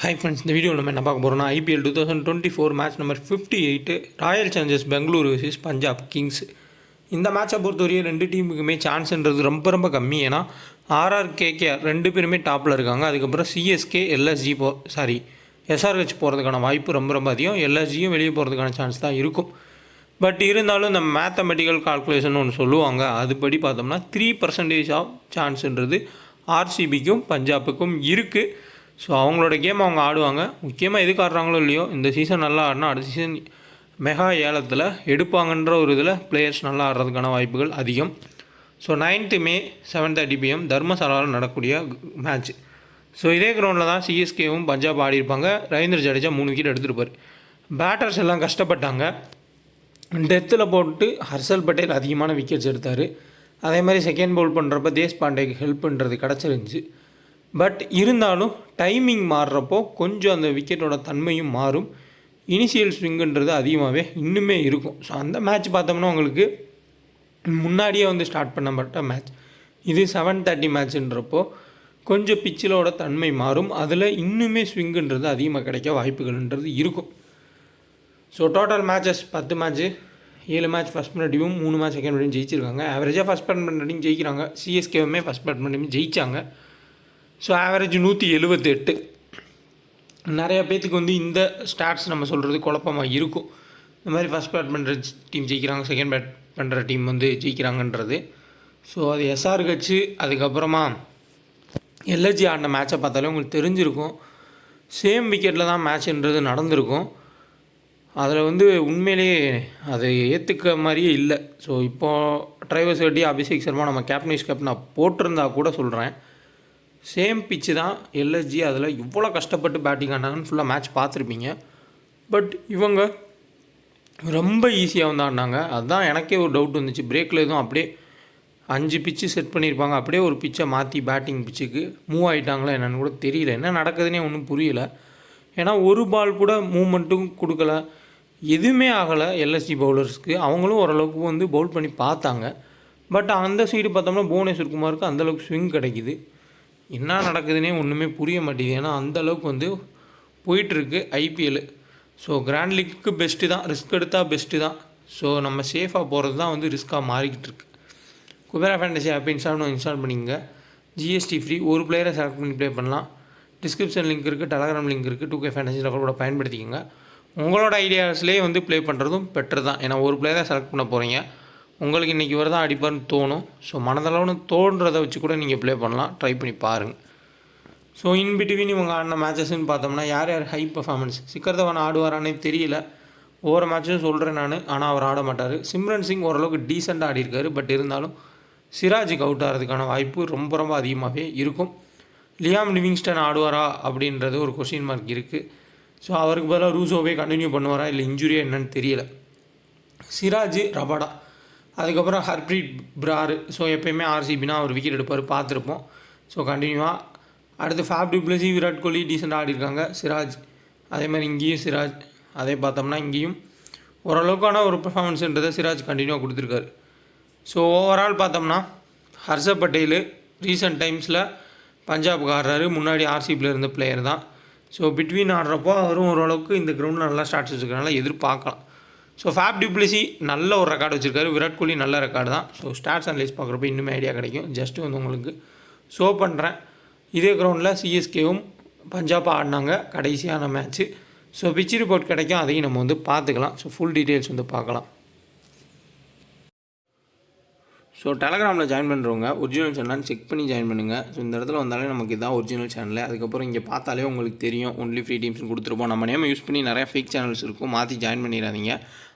Hi friends, இந்த வீடியோவில் நம்ம என்ன பார்க்க போகிறோம்னா IPL 2024 match number 58 Royal Challengers Bangalore vs Punjab Kings. இந்த மேட்சை பொறுத்தவரையும் ரெண்டு டீமுக்குமே சான்ஸ்ன்றது ரொம்ப கம்மி. ஏன்னா RRKKR ரெண்டு பேருமே டாப்பில் இருக்காங்க. அதுக்கப்புறம் CSK SRH போகிறதுக்கான வாய்ப்பு ரொம்ப அதிகம். LSGயும் வெளியே போகிறதுக்கான சான்ஸ் தான் இருக்கும். பட் இருந்தாலும் இந்த மேத்தமெட்டிக்கல் கால்குலேஷன் ஒன்று சொல்லுவாங்க. அதுபடி பார்த்தோம்னா 3% ஆஃப் சான்ஸுன்றது RCBக்கும் பஞ்சாப்புக்கும் இருக்குது. ஸோ அவங்களோட கேம் அவங்க ஆடுவாங்க. முக்கியமாக எதுக்கு ஆடுறாங்களோ இல்லையோ, இந்த சீசன் நல்லா ஆடினா அடுத்த சீசன் மெகா ஏலத்தில் எடுப்பாங்கன்ற ஒரு இதில் பிளேயர்ஸ் நல்லா ஆடுறதுக்கான வாய்ப்புகள் அதிகம். ஸோ 9th May 7:30 PM தர்மசாலாவில் நடக்கக்கூடிய மேட்ச். ஸோ இதே கிரவுண்டில் தான் CSKவும் பஞ்சாப் ஆடியிருப்பாங்க. ரவீந்திர ஜடேஜா 3 விக்கெட் எடுத்துருப்பார். பேட்டர்ஸ் எல்லாம் கஷ்டப்பட்டாங்க. டெத்தில் போட்டு ஹர்ஷல் பட்டேல் அதிகமான விக்கெட்ஸ் எடுத்தார். அதே மாதிரி செகண்ட் பவுல் பண்ணுறப்ப தேஷ்பாண்டேக்கு ஹெல்ப் பண்ணுறது கிடச்சிருந்துச்சு. பட் இருந்தாலும் டைமிங் மாறுறப்போ கொஞ்சம் அந்த விக்கெட்டோட தன்மையும் மாறும். இனிஷியல் ஸ்விங்குன்றது அதிகமாகவே இன்னுமே இருக்கும். ஸோ அந்த மேட்ச் பார்த்தோம்னா உங்களுக்கு முன்னாடியே ஸ்டார்ட் பண்ணப்பட்ட மேட்ச். இது 7:30 மேட்ச்ன்றப்போ கொஞ்சம் பிச்சிலோட தன்மை மாறும். அதில் இன்னுமே ஸ்விங்குன்றது அதிகமாக கிடைக்க வாய்ப்புகள்ன்றது இருக்கும். So total matches 10 match, 7 match first பேட்டிங்கும் 3 மேட்ச் செகண்ட் பேட்டிங் ஜெயிச்சிருக்காங்க. ஆவரேஜாக ஃபஸ்ட் பேட்டிங் ஜெயிக்கிறாங்க. CSKவுமே ஃபஸ்ட் பேட்டிங் ஜெயித்தாங்க. So average 178. நிறைய பேர்த்துக்கு இந்த ஸ்டாட்ஸ் நம்ம சொல்கிறது குழப்பமாக இருக்கும். இந்த மாதிரி ஃபஸ்ட் பேட் பண்ணுற டீம் ஜெயிக்கிறாங்க, செகண்ட் பேட் பண்ணுற டீம் ஜெயிக்கிறாங்கன்றது. ஸோ அது SRH அதுக்கப்புறமா LSG ஆடின மேட்சை பார்த்தாலே உங்களுக்கு தெரிஞ்சிருக்கும். சேம் விக்கெட்டில் தான் மேட்ச்ன்றது நடந்திருக்கும். அதில் உண்மையிலேயே அதை ஏற்றுக்க மாதிரியே இல்லை. ஸோ இப்போது ட்ரைவர்ஸ் ரெட்டி, அபிஷேக் சர்மா நம்ம கேப்டனாக போட்டிருந்தா கூட சொல்கிறேன், சேம் பிச்சு தான் LSG. அதில் இவ்வளோ கஷ்டப்பட்டு பேட்டிங் ஆனாங்கன்னு ஃபுல்லாக மேட்ச் பார்த்துருப்பீங்க. பட் இவங்க ரொம்ப ஈஸியாக ஆடினாங்க. அதுதான் எனக்கே ஒரு டவுட் வந்துச்சு. பிரேக்கில் எதுவும் அப்படியே 5 பிச்சு செட் பண்ணியிருப்பாங்க, அப்படியே ஒரு பிச்சை மாற்றி பேட்டிங் பிச்சுக்கு மூவ் ஆகிட்டாங்களா என்னென்னு கூட தெரியல. என்ன நடக்குதுன்னே ஒன்றும் புரியல. ஏன்னா ஒரு பால் கூட மூவ்மெண்ட்டும் கொடுக்கல, எதுவுமே ஆகலை LSG பவுலர்ஸ்க்கு. அவங்களும் ஓரளவுக்கு பவுல் பண்ணி பார்த்தாங்க. பட் அந்த சைடு பார்த்தோம்னா புவனேஸ்வர் குமாருக்கு அந்தளவுக்கு ஸ்விங் கிடைக்கிது. என்ன நடக்குதுன்னே ஒன்றுமே புரிய மாட்டேங்குது. ஏன்னா அந்தளவுக்கு போயிட்டுருக்கு IPL. ஸோ கிராண்ட் லீக்கு பெஸ்ட்டு தான், ரிஸ்க் எடுத்தால் பெஸ்ட்டு தான். ஸோ நம்ம சேஃபாக போகிறது தான் ரிஸ்க்காக மாறிக்கிட்டு இருக்கு. குபேரா ஃபேண்டசி ஆப் இன்ஸ்டால் பண்ணிங்க. GST free. ஒரு பிளேயரை செலக்ட் பண்ணி ப்ளே பண்ணலாம். டிஸ்கிரிப்ஷன் லிங்க் இருக்குது, டெலகிராம் லிங்க் இருக்குது. 2K ஃபேண்டசி ரெஃபர் கூட பயன்படுத்திக்கோங்க. உங்களோட ஐடியாஸ்லேயே ப்ளே பண்ணுறதும் பெட்டர் தான். ஏன்னா ஒரு பிளேயரை செலக்ட் பண்ண போகிறீங்க, உங்களுக்கு இன்றைக்கி இவர் தான் அடிப்பார்னு தோணும். ஸோ மனதளவுன்னு தோன்றதை வச்சு கூட நீங்கள் ப்ளே பண்ணலாம். ட்ரை பண்ணி பாருங்கள். ஸோ இன்பிட்வீன் இவங்க ஆடின மேட்சஸ்ன்னு பார்த்தோம்னா யார் ஹை பர்ஃபார்மன்ஸ். சிக்கர் தவான் ஆடுவாரானே தெரியல. ஒவ்வொரு மேட்சும் சொல்கிறேன் நான், ஆனால் அவர் ஆட மாட்டார். சிம்ரன் சிங் ஓரளவுக்கு டீசெண்டாக ஆடிருக்காரு. பட் இருந்தாலும் சிராஜுக்கு அவுட் ஆகிறதுக்கான வாய்ப்பு ரொம்ப அதிகமாகவே இருக்கும். லியாம் லிவிங்ஸ்டன் ஆடுவாரா அப்படின்றது ஒரு கொஸ்டின் மார்க் இருக்குது. ஸோ அவருக்கு பதிலாக ரூசோவே கண்டினியூ பண்ணுவாரா இல்லை இன்ஜுரியாக என்னன்னு தெரியல. சிராஜ், ரபாடா, அதுக்கப்புறம் ஹர்ப்ரீத் பிரார். ஸோ எப்போயுமே RCBனா ஒரு விக்கெட் எடுப்பார், பார்த்துருப்போம். ஸோ கண்டினியூவாக அடுத்து ஃபேப் டு பிளஸி, விராட் கோலி டீசெண்டாக ஆடிருக்காங்க. சிராஜ் அதே மாதிரி இங்கேயும் சிராஜ். அதே பார்த்தோம்னா இங்கேயும் ஓரளவுக்கான ஒரு பெர்ஃபார்மன்ஸுன்றதை சிராஜ் கண்டினியூவாக கொடுத்துருக்காரு. ஸோ ஓவரால் பார்த்தோம்னா ஹர்ஷல் பட்டேல் ரீசெண்ட் டைம்ஸில் பஞ்சாபுக்கு ஆடுறாரு. முன்னாடி RCBயில் இருந்த பிளேயர் தான். ஸோ பிட்வீன் ஆடுறப்போ அவரும் ஓரளவுக்கு இந்த கிரவுண்டில் நல்லா ஸ்டார்ட்ஸ் வச்சுருக்கனால எதிர்பார்க்கலாம். ஸோ ஃபேப் டு பிளஸி நல்ல ஒரு ரெக்கார்டு வச்சுருக்காரு. விராட் கோலி நல்ல ரெக்கார்டு தான். ஸோ ஸ்டாட்ஸ் அனலைஸ் பார்க்குறப்ப இன்னுமே ஐடியா கிடைக்கும். ஜஸ்ட்டு உங்களுக்கு ஷோ பண்ணுறேன். இதே கிரவுண்டில் CSKவும் பஞ்சாப் ஆடினாங்க கடைசியான மேட்ச்சு. ஸோ பிச் ரிப்போர்ட் கிடைக்கும், அதையும் நம்ம பார்த்துக்கலாம். ஸோ ஃபுல் டீட்டெயில்ஸ் பார்க்கலாம். ஸோ டெலகிராமில் ஜாயின் பண்ணுறவங்க ஒரிஜினல் சேனலான்னு செக் பண்ணி ஜாயின் பண்ணுங்கள். ஸோ இந்த இடத்துல வந்தாலே நமக்கு இதான் ஒரிஜினல் சேனல். அதுக்கப்புறம் இங்கே பார்த்தாலே உங்களுக்கு தெரியும் ஒன்லி ஃப்ரீ டீம்ஸ்னு கொடுத்துருப்போம். நம்ம நேம் யூஸ் பண்ணி நிறையா ஃபேக் சேனல்ஸ் இருக்கும், மாற்றி ஜாயின் பண்ணிடாதீங்க.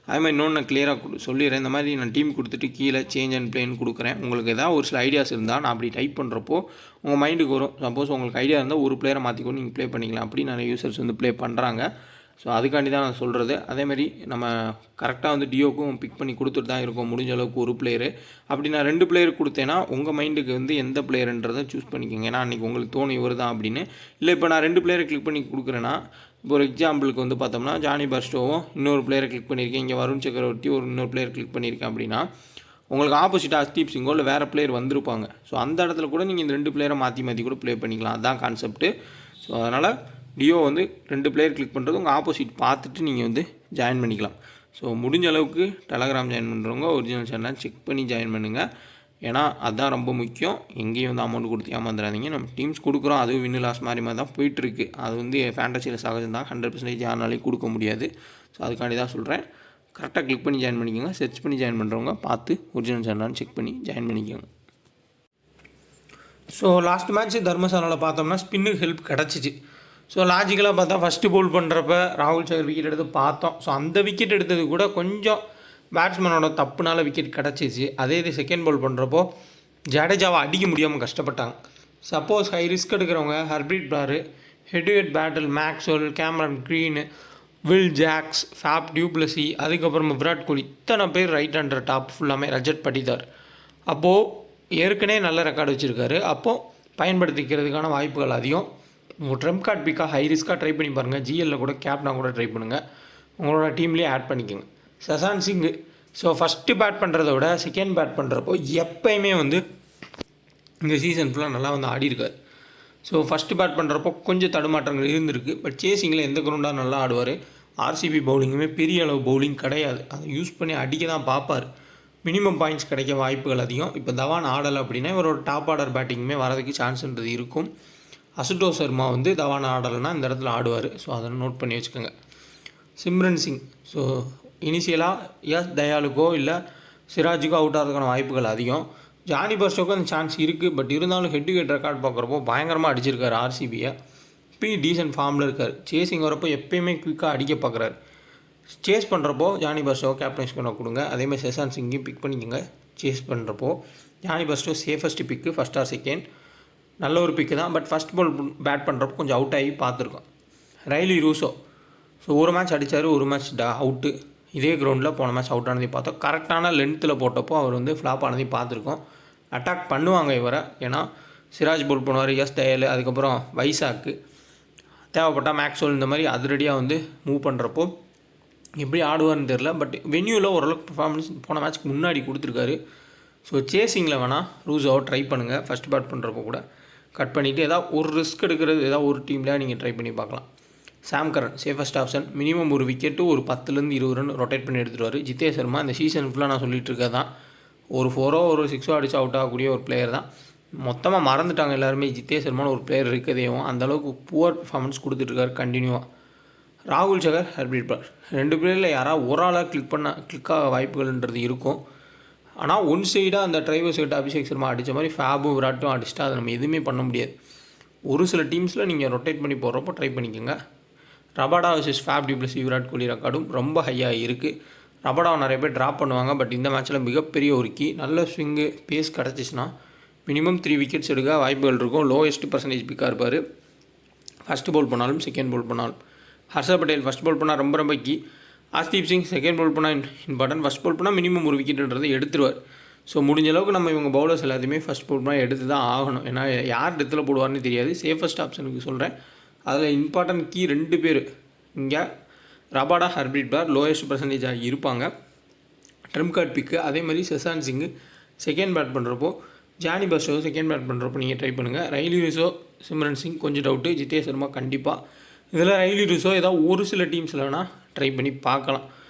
அதே மாதிரி இன்னொன்று நான் கிளியராக சொல்லிடுறேன். இந்த மாதிரி நான் டீம் கொடுத்துட்டு கீழே சேஞ்ச் அண்ட் பிளேன்னு கொடுக்குறேன். உங்களுக்கு ஏதாவது ஒரு சில ஐடியாஸ் இருந்தால் நான் அப்படி டைப் பண்ணுறப்போ உங்கள் மைண்டுக்கு வரும். சப்போஸ் உங்களுக்கு ஐடியா இருந்தால் ஒரு பிளேயரை மாற்றிக்கொண்டு நீங்கள் ப்ளே பண்ணிக்கலாம். அப்படி நிறைய யூசர்ஸ் ப்ளே பண்ணுறாங்க. ஸோ அதுக்காண்டி தான் நான் சொல்கிறது. அதேமாதிரி நம்ம கரெக்டாக டியோக்கும் பிக் பண்ணி கொடுத்துட்டு தான் இருக்கோம் முடிஞ்ச அளவுக்கு ஒரு பிளேயரு. அப்படி நான் 2 பிளேயர் கொடுத்தேன்னா உங்கள் மைண்டுக்கு எந்த பிளேயருன்றதை சூஸ் பண்ணிக்கோங்க. ஏன்னா அன்றைக்கி உங்களுக்கு தோணும் இவர் தான் அப்படின்னு. இல்லை இப்போ நான் 2 பிளேயரை கிளிக் பண்ணி கொடுக்குறேன்னா, இப்போ ஒரு எக்ஸாம்பிளுக்கு பார்த்தோம்னா ஜானி பர்ஸ்டோவும் இன்னொரு பிளேயரை கிளிக் பண்ணியிருக்கேன், இங்கே வருண் சக்கரவர்த்தி இன்னொரு பிளேயர் கிளிக் பண்ணியிருக்கேன் அப்படின்னா உங்களுக்கு ஆப்போசிட்டாக ஹர்ஷ்தீப் சிங்கோ இல்லை வேறு பிளேயர் வந்திருப்பாங்க. ஸோ அந்த இடத்துல கூட நீங்கள் இந்த 2 பிளேயரை மாற்றி கூட ப்ளே பண்ணிக்கலாம். அதுதான் கான்செப்ட்டு. ஸோ அதனால் டியோ வந்து 2 பிளேயர் கிளிக் பண்ணுறது உங்கள் ஆப்போசிட் பார்த்துட்டு நீங்கள் வந்து ஜாயின் பண்ணிக்கலாம். ஸோ முடிஞ்ச அளவுக்கு டெலகிராம் ஜாயின் பண்ணுறவங்க ஒரிஜினல் சேனல் செக் பண்ணி ஜாயின் பண்ணுங்கள். ஏன்னா அதுதான் ரொம்ப முக்கியம். எங்கேயும் வந்து அமௌண்ட் கொடுத்து ஏமாந்துடாதீங்க. நம்ம டீம்ஸ் கொடுக்குறோம், அதுவும் வின்னு லாஸ் மாதிரி தான் போயிட்டுருக்கு. அது வந்து ஃபேண்டசியில் சகஜம் தான், 100% யாருனாலையும் கொடுக்க முடியாது. ஸோ அதுக்காண்டி தான் சொல்கிறேன். கரெக்டாக கிளிக் பண்ணி ஜாயின் பண்ணிக்கோங்க. சர்ச் பண்ணி ஜாயின் பண்ணுறவங்க பார்த்து ஒரிஜினல் சேனல் செக் பண்ணி ஜாயின் பண்ணிக்கோங்க. ஸோ லாஸ்ட் மேட்ச் தர்மசாலாவில் பார்த்தோம்னா ஸ்பின்னுக்கு ஹெல்ப் கிடச்சிச்சு. ஸோ லாஜிக்கலாக பார்த்தா ஃபஸ்ட்டு போல் பண்ணுறப்ப ராகுல் சகர் விக்கெட் எடுத்து பார்த்தோம். ஸோ அந்த விக்கெட் எடுத்தது கூட கொஞ்சம் பேட்ஸ்மேனோட தப்புனால விக்கெட் கிடச்சிச்சு. அதே இது செகண்ட் பால் பண்ணுறப்போ ஜடேஜாவை அடிக்க முடியாமல் கஷ்டப்பட்டாங்க. சப்போஸ் ஹை ரிஸ்க் எடுக்கிறவங்க Harpreet Brar, head to head battle Maxwell, Cameron Green, Will Jacks, Faf du Plessis, அதுக்கப்புறமா விராட் கோலி, இத்தனை பேர் ரைட் ஹேண்டர் டாப் ஃபுல்லாமே ரஜத் பட்டிதார். அப்போது ஏற்கனவே நல்ல ரெக்கார்டு வச்சுருக்காரு. அப்போது பயன்படுத்திக்கிறதுக்கான வாய்ப்புகள் அதிகம். உங்கள் ட்ரம்ப் கார்டு பிக்காக ஹை ரிஸ்க்காக ட்ரை பண்ணி பாருங்கள். ஜிஎல்லில் கூட கேப்டனாக கூட ட்ரை பண்ணுங்கள். உங்களோட டீம்லேயே ஆட் பண்ணிக்கோங்க. சசாந்த் சிங்கு ஸோ ஃபஸ்ட்டு பேட் பண்ணுறத விட செகண்ட் பேட் பண்ணுறப்போ எப்போயுமே வந்து இந்த சீசன் ஃபுல்லாக நல்லா வந்து ஆடிருக்கார். ஸோ ஃபஸ்ட்டு பேட் பண்ணுறப்போ கொஞ்சம் தடுமாற்றங்கள் இருந்திருக்கு. பட் சேசிங்கில் எந்த கிரவுண்டாக நல்லா ஆடுவார். ஆர்சிபி பவுலிங்குமே பெரிய அளவு பவுலிங் கிடையாது. அதை யூஸ் பண்ணி அடிக்க தான் பார்ப்பார். மினிமம் பாயிண்ட்ஸ் கிடைக்க வாய்ப்புகள் அதிகம். இப்போ தவான் ஆடலை அப்படின்னா இவரோட டாப் ஆர்டர் பேட்டிங்குமே வரதுக்கு சான்ஸ்ன்றது இருக்கும். அசுதோஷ் சர்மா வந்து தவான் ஆடலைன்னா இந்த இடத்துல ஆடுவார். ஸோ அதை நோட் பண்ணி வச்சுக்கோங்க. சிம்ரன் சிங் ஸோ இனிஷியலாக தயாலுக்கோ இல்லை சிராஜுக்கோ அவுட் ஆகிறதுக்கான வாய்ப்புகள் அதிகம். ஜானி பர்ஸ்டோக்கும் அந்த சான்ஸ் இருக்குது. பட் இருந்தாலும் ஹெட் டு ஹெட் ரெக்கார்ட் பார்க்குறப்போ பயங்கரமாக அடிச்சிருக்காரு ஆர்சிபியை. இப்போ டீசென்ட் ஃபார்மில் இருக்கார். சேசிங் வரப்போ எப்போயுமே குயிக்காக அடிக்க பார்க்குறாரு. சேஸ் பண்ணுறப்போ ஜானி பர்ஸ்டோ கேப்டன்ஸ் பண்ண கொடுங்க. அதேமாதிரி சசாந்த் சிங்கையும் பிக் பண்ணிக்கோங்க. சேஸ் பண்ணுறப்போ ஜானி பர்ஸ்டோ சேஃபஸ்ட் பிக்கு, ஃபஸ்ட் ஆர் செகண்ட் நல்ல ஒரு பிக்கு தான். பட் ஃபஸ்ட் பால் பேட் பண்ணுறப்போ கொஞ்சம் அவுட் ஆகி பார்த்துருக்கோம். ரைலி ரூசோ ஸோ ஒரு மேட்ச் அடித்தார், ஒரு மேட்ச் அவுட்டு. இதே கிரவுண்டில் போன மேட்ச் அவுட் ஆனதையும் பார்த்தோம். கரெக்டான லென்த்தில் போட்டப்போ அவர் வந்து ஃப்ளாப் ஆனதையும் பார்த்துருக்கோம். அட்டாக் பண்ணுவாங்க இவரை. ஏன்னா சிராஜ் போல் பண்ணுவார், தயால், அதுக்கப்புறம் வைசாக்கு, தேவைப்பட்டால் மேக்ஸ்வெல், இந்த மாதிரி அதிரடியாக வந்து மூவ் பண்ணுறப்போ எப்படி ஆடுவார்னு தெரில. பட் வென்யூவில் ஓரளவுக்கு பர்ஃபார்மன்ஸ் போன மேட்ச்க்கு முன்னாடி கொடுத்துருக்காரு. ஸோ சேசிங்கில் வேணால் ரூஸோவை ட்ரை பண்ணுங்கள். ஃபஸ்ட் பேட் பண்ணுறப்போ கூட கட் பண்ணிவிட்டு ஏதாவது ஒரு ரிஸ்க் எடுக்கிறது ஏதாவது ஒரு டீமில் நீங்கள் ட்ரை பண்ணி பார்க்கலாம். சாம் கரன் சேஃபஸ்ட் ஆப்ஷன். மினிமம் ஒரு விக்கெட்டு ஒரு 10லேருந்து 20 ரன் ரொட்டேட் பண்ணி எடுத்துருவார். ஜித்தேஷ் சர்மா இந்த சீசன் ஃபுல்லாக நான் சொல்லிட்டு இருக்கேன் தான், ஒரு 4ஓ ஒரு 6ஓ அடிச்சு அவுட் ஆகக்கூடிய ஒரு பிளேயர் தான். மொத்தமாக மறந்துட்டாங்க எல்லாருமே ஜித்தேஷ் சர்மான்னு ஒரு பிளேயர் இருக்கதையும். அந்தளவுக்கு புவர் பர்ஃபார்மன்ஸ் கொடுத்துட்ருக்காரு கண்டினியூவாக. ராகுல் சகர், ஹர்ப்ரீத் பார் 2 பேரில் யாராவது ஒரு ஆளாக கிளிக்காக வாய்ப்புகள்ன்றது இருக்கும். ஆனால் ஒன் சைடாக அந்த டிரைவர் சைடு அபிஷேக் சர்மா அடித்த மாதிரி ஃபேபும் விராட்டும் அடிச்சிட்டா அதை நம்ம எதுவுமே பண்ண முடியாது. ஒரு சில டீம்ஸில் நீங்கள் ரொட்டேட் பண்ணி போடுறப்போ ட்ரை பண்ணிக்கோங்க. Rabada versus Faf du Plessis Virat Kohli ரெக்கார்டும் ரொம்ப ஹையாக இருக்குது. ரபாடாவை நிறைய பேர் ட்ராப் பண்ணுவாங்க. பட் இந்த மேட்ச்சில் மிகப்பெரிய ஒரு கீ. நல்ல ஸ்விங்கு பேஸ் கிடச்சிச்சின்னா மினிமம் 3 விக்கெட்ஸ் எடுக்க வாய்ப்புகள் இருக்கும். லோயஸ்ட் பர்சன்டேஜ் பிக்காக இருப்பார். ஃபஸ்ட்டு பால் பண்ணாலும் செகண்ட் பால் பண்ணாலும். ஹர்ஷல் பட்டேல் ஃபஸ்ட் பால் பண்ணால் ரொம்ப கீ. ஆஸ்தீப் சிங் செகண்ட் பால் பண்ணால் இம்பார்ட்டன்ட். ஃபஸ்ட் பால் பண்ணால் மினிமம் ஒரு விக்கெட்டுன்றதை எடுத்துருவார். ஸோ முடிஞ்ச அளவுக்கு நம்ம இவங்க பவுலர்ஸ் எல்லாத்தையுமே ஃபஸ்ட் பால் பண்ணால் எடுத்து தான் ஆகணும். ஏன்னா யார் டெத்தில் போடுவார்னு தெரியாது. சேஃபஸ்ட் ஆப்ஷனுக்கு சொல்கிறேன். அதில் இம்பார்ட்டன்ட் கீ 2 பேர் இங்கே ரபாடா, ஹர்ப்ரீத் பார் லோயஸ்ட் பர்சன்டேஜாக இருப்பாங்க. ட்ரம்ப் கார்டு பிக்கு. அதே மாதிரி சசாந்த் சிங்கு செகண்ட் பேட் பண்ணுறப்போ, ஜானி பர்ஸ்டோ செகண்ட் பேட் பண்ணுறப்போ நீங்கள் ட்ரை பண்ணுங்கள். ரைலி ரூசோ, சிம்ரன் சிங் கொஞ்சம் டவுட்டு. ஜித்தேஷ் சர்மா கண்டிப்பாக. இதில் ரைலி ரூசோ ஏதாவது ஒரு சில டீம்ஸில் வேணால் ட்ரை பண்ணி பார்க்கலாம்.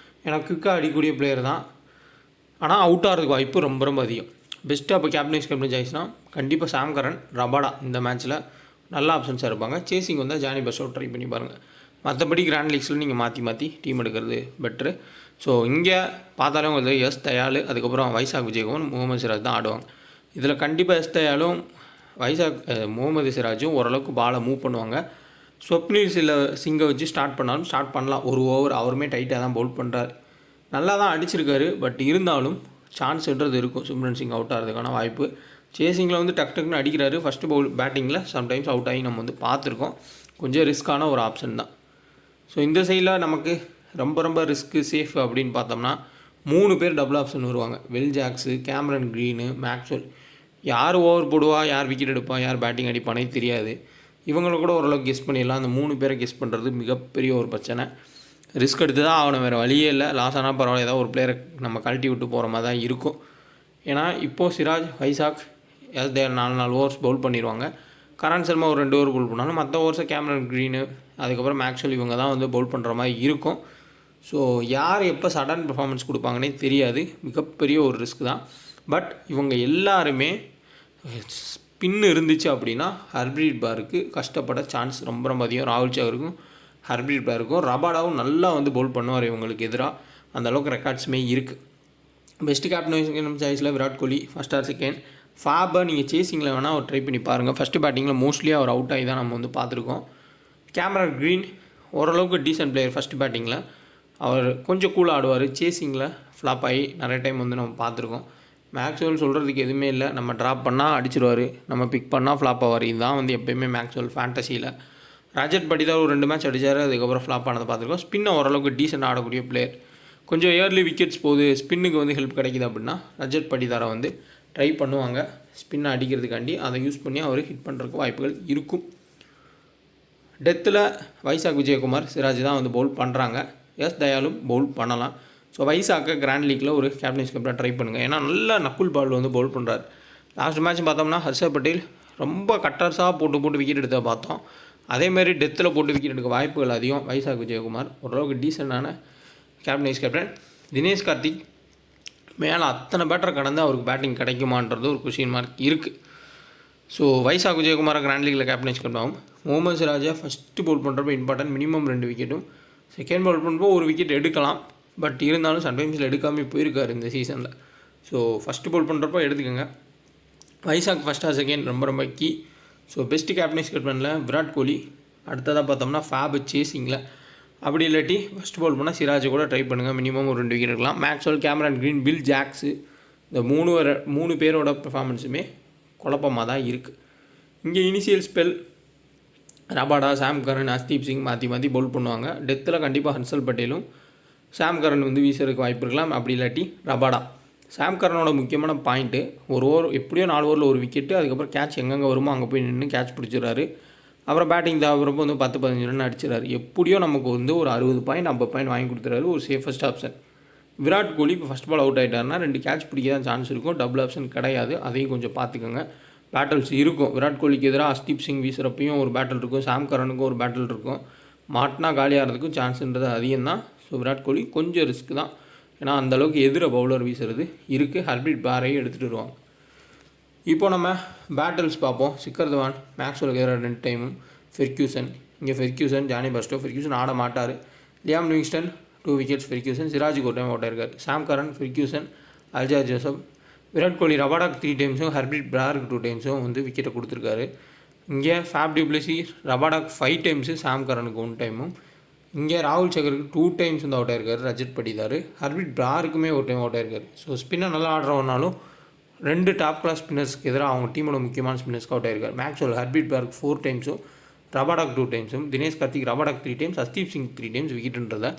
ஏன்னா குயிக்காக அடிக்கக்கூடிய பிளேயர் தான். ஆனால் அவுட் ஆகிறதுக்கு வாய்ப்பு ரொம்ப அதிகம். பெஸ்ட்டாக இப்போ கேப்டன் ஆயிடுச்சுன்னா கண்டிப்பாக சாம் கரன், ரபாடா இந்த மேட்ச்சில் நல்ல ஆப்ஷன்ஸாக இருப்பாங்க. சேசிங் வந்தால் ஜானி பர்ஸ்டோ ட்ரை பண்ணி பாருங்கள். மற்றபடி கிராண்ட் லீக்ஸில் நீங்கள் மாற்றி டீம் எடுக்கிறது பெட்ரு. ஸோ இங்கே பார்த்தாலே உங்களுக்கு தயால், அதுக்கப்புறம் வைசாக் விஜயகுமார், முகமது சிராஜ் தான் ஆடுவாங்க. இதில் கண்டிப்பாக தயாலும் முகமது சிராஜும் ஓரளவுக்கு பாலை மூவ் பண்ணுவாங்க. ஸ்வப்னில் சிங்கை வச்சு ஸ்டார்ட் பண்ணலாம். ஒரு ஓவர் அவருமே டைட்டாக தான் பவுல் பண்ணுறாரு. நல்லா தான் அடிச்சிருக்காரு. பட் இருந்தாலும் சான்ஸ்ன்றது இருக்கும் சிம்ரன் சிங் அவுட் ஆகிறதுக்கான வாய்ப்பு. சேசிங்கில் வந்து டக்குன்னு அடிக்கிறாரு. ஃபஸ்ட்டு பவுல் பேட்டிங்கில் சம்டைம்ஸ் அவுட் ஆகி நம்ம வந்து பார்த்துருக்கோம். கொஞ்சம் ரிஸ்க்கான ஒரு ஆப்ஷன் தான். ஸோ இந்த சைடில் நமக்கு ரொம்ப ரிஸ்க்கு சேஃப் அப்படின்னு பார்த்தோம்னா 3 பேர் டபுள் ஆப்ஷன் வருவாங்க. Will jacks, Cameron green, Maxwell. யார் ஓவர் போடுவா, யார் விக்கெட் எடுப்பா, யார் பேட்டிங் அடிப்பானே தெரியாது. இவங்கள கூட ஓரளவுக்கு கெஸ் பண்ணிடலாம். அந்த 3 பேரை கெஸ் பண்ணுறது மிகப்பெரிய ஒரு பிரச்சனை. ரிஸ்க் எடுத்து தான் ஆகணும், வேறு வழியே இல்லை. லாஸ் ஆனால் பரவாயில்ல, ஏதாவது ஒரு பிளேயரை நம்ம கழட்டி விட்டு போகிற மாதிரி தான் இருக்கும். ஏன்னா இப்போது சிராஜ், வைசாக், தயால் 4 ஓவர்ஸ் பவுல் பண்ணிடுவாங்க. கரண் சர்மா ஒரு 2 ஓவர் பவுல் பண்ணாலும் மற்ற ஓவர்ஸை கேமரன் க்ரீனு அதுக்கப்புறம் மேக்ஸ்வெல் இவங்க தான் வந்து பவுல் பண்ணுற மாதிரி இருக்கும். ஸோ யார் எப்போ சடன் பெர்ஃபார்மன்ஸ் கொடுப்பாங்கன்னே தெரியாது. மிகப்பெரிய ஒரு ரிஸ்க் தான். பட் இவங்க எல்லாருமே ஸ்பின் இருந்துச்சு அப்படின்னா ஹர்ப்ரீத் பாருக்கு கஷ்டப்பட சான்ஸ் ரொம்ப ரொம்ப அதிகம். ராகுல் சகருக்கும் ஹர்ப்ரீத் பாருக்கும் ரபாடாவும் நல்லா வந்து பவுல் பண்ணுவார் இவங்களுக்கு எதிராக. அந்தளவுக்கு ரெக்கார்ட்ஸுமே இருக்குது. Best captain சாய்ஸில் Virat Kohli first R second. ஃபாபை நீங்கள் சேசிங்கில் வேணால் அவர் ட்ரை பண்ணி பாருங்கள். ஃபஸ்ட்டு பேட்டிங்கில் மோஸ்ட்லி அவர் அவுட் ஆகி தான் நம்ம வந்து பார்த்துருக்கோம். கேமரன் க்ரீன் ஓரளவுக்கு டீசென்ட் பிளேயர். ஃபஸ்ட்டு பேட்டிங்கில் அவர் கொஞ்சம் கூலாக ஆடுவார். சேசிங்கில் ஃப்ளாப் ஆகி நிறைய டைம் வந்து நம்ம பார்த்துருக்கோம். மேக்ஸ்வெல் சொல்கிறதுக்கு எதுவுமே இல்லை. நம்ம ட்ராப் பண்ணால் அடிச்சிடுவார், நம்ம பிக் பண்ணால் ஃப்ளாப் ஆவார். இதுதான் வந்து எப்போயுமே மேக்ஸ்வெல் ஃபேண்டசியில். ரஜத் படிதார் ஒரு 2 மேட்ச் அடித்தார், அதுக்கப்புறம் ஃப்ளாப் ஆனதை பார்த்துருக்கோம். ஸ்பின்னை ஓரளவுக்கு டீசெண்டாக ஆடக்கூடிய பிளேயர். கொஞ்சம் இயர்லி விக்கெட்ஸ் போகுது, ஸ்பின்னுக்கு வந்து ஹெல்ப் கிடைக்குது அப்படின்னா ரஜத் படிதாரை வந்து ட்ரை பண்ணுவாங்க ஸ்பின்னை அடிக்கிறதுக்காண்டி. அதை யூஸ் பண்ணி அவர் ஹிட் பண்ணுறதுக்கு வாய்ப்புகள் இருக்கும். டெத்தில் வைசாக் விஜயகுமார் சிராஜ் தான் வந்து பவுல் பண்ணுறாங்க. எஸ் தயாலும் பவுல் பண்ணலாம். ஸோ வைசாக்கை கிராண்ட் லீக்கில் ஒரு கேப்டன்ஸ் கப்டாக ட்ரை பண்ணுங்கள். ஏன்னா நல்ல நக்குல் பால் வந்து பவுல் பண்ணுறாரு. லாஸ்ட் மேட்ச் பார்த்தோம்னா ஹர்ஷர் பட்டேல் ரொம்ப கட்டர்ஸாக போட்டு விக்கெட் எடுத்த பார்த்தோம். அதேமாதிரி டெத்தில் போட்டு விக்கெட் எடுக்க வாய்ப்புகள் அதிகம். வைசாக் விஜயகுமார் ஓரளவுக்கு டீசெண்டான கேப்டன்ஸ் கேப்டன். தினேஷ் கார்த்திக் மேலே அத்தனை பேட்டரை கடந்து அவருக்கு பேட்டிங் கிடைக்குமான்றது ஒரு கொஸ்டின் மார்க் இருக்குது. ஸோ வைசாக் விஜயகுமாரை கிராண்ட் லீக்கில் கேப்டன்ஸ் கப்டாகும். முகமது சிராஜை ஃபஸ்ட்டு பவுல் பண்ணுறப்போ இம்பார்ட்டன்ட், மினிமம் 2 விக்கெட்டும். செகண்ட் பவுல் பண்ணுறப்போ 1 விக்கெட் எடுக்கலாம். பட் இருந்தாலும் சம்டைம்ஸில் எடுக்காமல் போயிருக்காரு இந்த சீசனில். ஸோ ஃபஸ்ட்டு பவுல் பண்ணுறப்போ எடுத்துக்கோங்க. வைசாக் ஃபஸ்ட் ஆர் செகண்ட் ரொம்ப ரொம்ப கீ. ஸோ பெஸ்ட்டு கேப்டன்ஸ் கேப்டனில் விராட் கோலி. அடுத்ததாக பார்த்தோம்னா ஃபேப் சேசிங்கில். அப்படி இல்லாட்டி ஃபஸ்ட் பவுல் பண்ணால் சிராஜை கூட ட்ரை பண்ணுங்கள். மினிமம் ஒரு 2 விக்கெட் எடுக்கலாம். Maxwell, Cameron green, bill jacks இந்த 3 பேரோட பெர்ஃபார்மன்ஸுமே குழப்பமாக தான் இருக்குது. இங்கே இனிஷியல் ஸ்பெல் ரபாடா, சாம் கரன், அஸ்தீப் சிங் மாற்றி பவுல் பண்ணுவாங்க. டெத்தில் கண்டிப்பாக ஹர்ஷல் பட்டேலும் சாம் கரன் வந்து வீசுறதுக்கு வாய்ப்பு இருக்கலாம். அப்படி இல்லாட்டி ரபாடா. சாம் கரனோட முக்கியமான பாயிண்ட்டு ஒரு ஓவர் எப்படியோ 4 ஓவரில் 1 விக்கெட்டு, அதுக்கப்புறம் கேட்ச் எங்கெங்கே வருமோ அங்கே போய் நின்று கேட்ச் பிடிச்சிடுறாரு. அப்புறம் பேட்டிங் தேவைப்போ வந்து 10-15 ரன் அடிச்சிடறாரு. எப்படியோ நமக்கு வந்து ஒரு 60 பாயிண்ட் 50 பாயிண்ட் வாங்கி கொடுத்துறாரு. ஒரு சேஃபஸ்ட் ஆப்ஷன். விராட் கோலி இப்போ ஃபஸ்ட் பால் அவுட் ஆகிட்டாருன்னா 2 கேட்ச் பிடிக்க தான் சான்ஸ் இருக்கும். டபுள் ஆப்ஷன் கிடையாது. அதையும் கொஞ்சம் பார்த்துக்கோங்க. பேட்டல்ஸ் இருக்கும். விராட் கோலிக்கு எதிராக அஸ்தீப் சிங் வீசுகிறப்பையும் ஒரு பேட்டில் இருக்கும். சாம் கரனுக்கும் ஒரு பேட்டில் இருக்கும். மாட்டினா காலியாகிறதுக்கும் சான்ஸுன்றது அதிகம் தான். ஸோ விராட் கோலி கொஞ்சம் ரிஸ்க் தான். ஏன்னா அந்தளவுக்கு எதிர பவுலர் வீசுறது இருக்குது. ஹர்ப்ரீத் பாரையும் எடுத்துகிட்டு வருவாங்க. இப்போ நம்ம பேட்டில்ஸ் பார்ப்போம். சிக்கர் தவான் மேக்ஸ்வெலுக்கு எதிராக 2 டைமும். ஃபெர்க்யூசன் இங்கே ஃபெர்க்யூசன், ஜானி பஸ்டோ. ஃபெர்க்யூசன் ஆட மாட்டார். Liam Livingstone 2 wickets Ferguson. சிராஜுக்கு ஒரு டைம் அவுட் ஆயிருக்கார். Sam Curran, Ferguson, Alzarri Joseph. Virat Kohli ரபாடாக்கு 3 டைம்ஸும் ஹர்ப்ரீத் பாருக்கு 2 டைம்ஸும் வந்து விக்கெட்டை கொடுத்துருக்காரு. இங்கே ஃபேப் டிப்ளசி ரபாடாக்கு 5 டைம்ஸு, சாம் கரனுக்கு 1 டைமும். இங்கே ராகுல் சகருக்கு 2 டைம்ஸ் வந்து அவுட் ஆயிருக்காரு. ரஜத் படிதார். ஹர்ப்ரீத் பாருக்குமே ஒரு டைம் அவுட் ஆயிருக்காரு. ஸோ ஸ்பின்னர் நல்லா ஆடுறவனாலும் 2 டாப் கிளாஸ் ஸ்பின்னர்ஸ்க்கு எதிராக அவங்க டீமோட முக்கியமான ஸ்பின்னர்ஸ்க்கு அவுட் ஆயிருக்காரு. மேக்ஸ்வெல் ஹர்ப்ரீத் பாருக்கு 4 டைம்ஸும், ரபாடாக்கு 2 டைம்ஸும், தினேஷ் கார்த்திக் ரபாடாக்கு 3 டைம்ஸ், அஸ்தீப் சிங் 3 டைம்ஸ் விக்கெட்டுன்றதை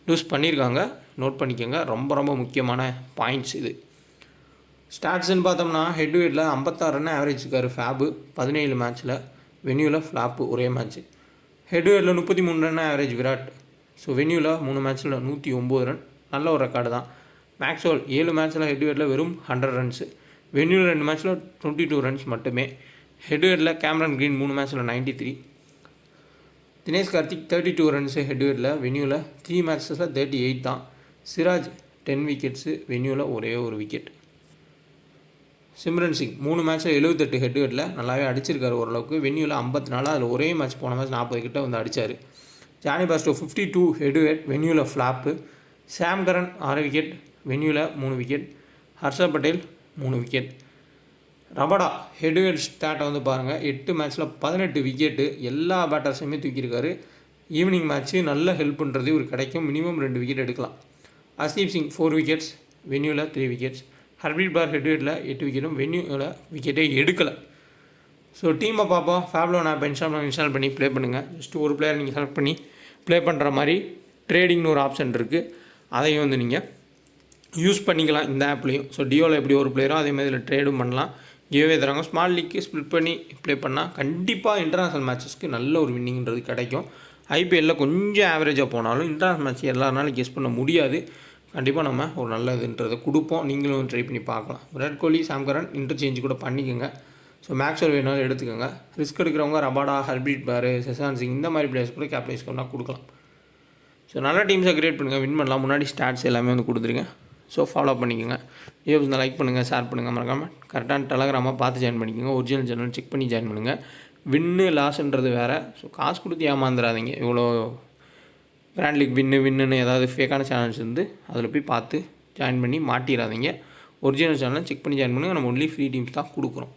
லூஸ் பண்ணியிருக்காங்க. நோட் பண்ணிக்கோங்க. ரொம்ப ரொம்ப முக்கியமான பாயிண்ட்ஸ் இது. ஸ்டாட்ஸ்ன்னு பார்த்தோம்னா ஹெட் டு ஹெட்டில் 56 ரன் ஆவரேஜ் இருக்கார் ஃபேபு. 17 மேட்ச்சில். வென்யூவில் ஃப்ளாப்பு ஒரே மேட்ச்சு. ஹெட் டு ஹெட்டில் 33 ரன் ஆவரேஜ் விராட். ஸோ வென்யூவில் 3 மேட்ச்சில் 109 ரன். நல்ல ஒரு ரெக்கார்டு தான். மேக்ஸ்வெல் 7 மேட்ச்சில் ஹெட் டு ஹெட்டில் வெறும் 100 ரன்ஸு. வென்யூவில் 2 மேட்ச்சில் 22 ரன்ஸ் மட்டுமே. ஹெட் டு ஹெட்டில் கேமரன் க்ரீன் 3 மேட்ச்சில் 93. Dinesh Karthik 32 runs head to ஹெட்டில். வென்யூவில் 3 மேட்சஸில் 38 தான். சிராஜ் 10 விக்கெட்ஸு. வென்யூவில் ஒரே ஒரு விக்கெட். சிம்ரன் சிங் 3 மேட்ச்சில் 78 ஹெட் டு ஹெட்டில் நல்லாவே அடிச்சிருக்காரு ஓரளவுக்கு. வென்யூவில் 54. அதில் ஒரே மேட்ச் போன மேட்ச் 40 கிட்ட வந்து அடித்தார். Jonny Bairstow 52 head to head. வென்யூவில் ஃப்ளாப்பு. Sam Curran 6 wicket. வென்யூவில் 3 wicket. Harshal Patel 3 wicket. Rabada head to head ஸ்டாட்டை வந்து பாருங்கள். 8 மேட்ச்சில் 18 விக்கெட்டு. எல்லா பேட்டர்ஸையுமே தூக்கியிருக்காரு. ஈவினிங் மேட்ச்சு நல்ல ஹெல்ப் பண்ணுறது இவர் கிடைக்கும். மினிமம் 2 விக்கெட் எடுக்கலாம். அஸ்தீப் சிங் 4 விக்கெட்ஸ். வென்யூவில் 3 wickets. Harpreet Brar head to ஹெட்டில் 8 விக்கெட்டும். வென்யூவில் விக்கெட்டே எடுக்கலை. ஸோ டீமை பார்ப்போம். ஃபேப்லோன் ஆப் இன்ஸ்டால் பண்ணி ப்ளே பண்ணுங்கள். ஜஸ்ட் ஒரு பிளேயர் நீங்கள் செலக்ட் பண்ணி ப்ளே பண்ணுற மாதிரி ட்ரேடிங்னு ஒரு ஆப்ஷன் இருக்குது. அதையும் வந்து நீங்கள் யூஸ் பண்ணிக்கலாம் இந்த ஆப்லேயும். ஸோ டியோவில் எப்படி ஒரு பிளேயரோ அதே மாதிரி இதில் ட்ரேடும் பண்ணலாம். கிவ்வே தராங்க. ஸ்மால் லீக்கு ஸ்ப்ளிட் பண்ணி ப்ளே பண்ணால் கண்டிப்பாக இன்டர்நேஷ்னல் மேட்சஸ்க்கு நல்ல ஒரு வின்னிங்கிறது கிடைக்கும். ஐபிஎல்லில் கொஞ்சம் ஆவரேஜாக போனாலும் இன்டர்நேஷ்னல் மேட்ச் எல்லாருனாலும் கெஸ் பண்ண முடியாது. கண்டிப்பாக நம்ம ஒரு நல்ல இதுன்றதை கொடுப்போம். நீங்களும் ட்ரை பண்ணி பார்க்கலாம். விராட் கோலி, சாம் கரன் இன்டர்சேஞ்ச் கூட பண்ணிக்கோங்க. ஸோ மேக்ஸ்வெல் வேணாலும் எடுத்துக்கோங்க. ரிஸ்க் எடுக்கிறவங்க ரபாடா, ஹர்பீட் பாரு, செசான் சிங் இந்த மாதிரி பிளேயர்ஸ் கூட கேப்டனைஸ் பண்ணால் கொடுக்கலாம். ஸோ நல்ல டீம்ஸை கிரியேட் பண்ணுங்கள், வின் பண்ணலாம். முன்னாடி ஸ்டாட்ஸ் எல்லாமே வந்து கொடுத்துருங்க. ஸோ ஃபாலோ பண்ணிக்கோங்க. வீடியோ வந்து லைக் பண்ணுங்கள், ஷேர் பண்ணுங்கள், மறக்காமல் கரெக்டான டெலகிராமாக பார்த்து ஜாயின் பண்ணிக்கோங்க. ஒரிஜினல் சேனல் செக் பண்ணி ஜாயின் பண்ணுங்கள். வின்னு லாஸ்ன்றது வேறு. ஸோ காசு கொடுத்து ஏமாந்துடாதீங்க. இவ்வளோ கிராண்ட் லீக் வின்னுன்னு ஏதாவது ஃபேக்கான சேனல்ஸ் இருந்து அதில் போய் பார்த்து ஜாயின் பண்ணி மாட்டிடாதீங்க. ஒரிஜினல் சேனலை செக் பண்ணி ஜாயின் பண்ணுங்கள். நம்ம ஒன்லி ஃப்ரீ டீம்ஸ் தான் கொடுக்குறோம்.